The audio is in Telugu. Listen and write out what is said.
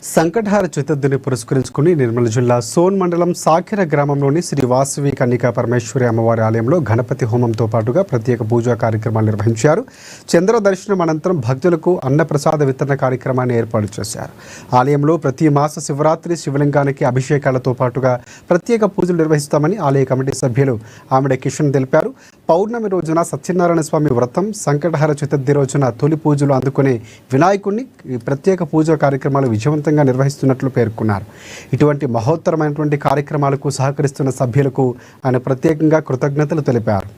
సంకటహార చతుర్థిని పురస్కరించుకుని నిర్మల్ జిల్లా సోన్ మండలం సాకిర గ్రామంలోని శ్రీ వాసవి కన్నికా పరమేశ్వరి అమ్మవారి ఆలయంలో గణపతి హోమంతో పాటుగా ప్రత్యేక పూజా కార్యక్రమాలు నిర్వహించారు. చంద్ర దర్శనం అనంతరం భక్తులకు అన్నప్రసాద వితరణ కార్యక్రమాన్ని ఏర్పాటు చేశారు. ఆలయంలో ప్రతి మాస శివరాత్రి శివలింగానికి అభిషేకాలతో పాటుగా ప్రత్యేక పూజలు నిర్వహిస్తామని ఆలయ కమిటీ సభ్యులు ఆమెడ కిషన్ తెలిపారు. పౌర్ణమి రోజున సత్యనారాయణ స్వామి వ్రతం, సంకటహార చతుర్థి రోజున తొలి పూజలు అందుకునే వినాయకుడిని ప్రత్యేక పూజా కార్యక్రమాలు విజయవంతంగా నిర్వహిస్తున్నట్లు పేర్కొన్నారు. ఇటువంటి మహోత్తరమైనటువంటి కార్యక్రమాలకు సహకరిస్తున్న సభ్యులకు ఆయన ప్రత్యేకంగా కృతజ్ఞతలు తెలిపారు.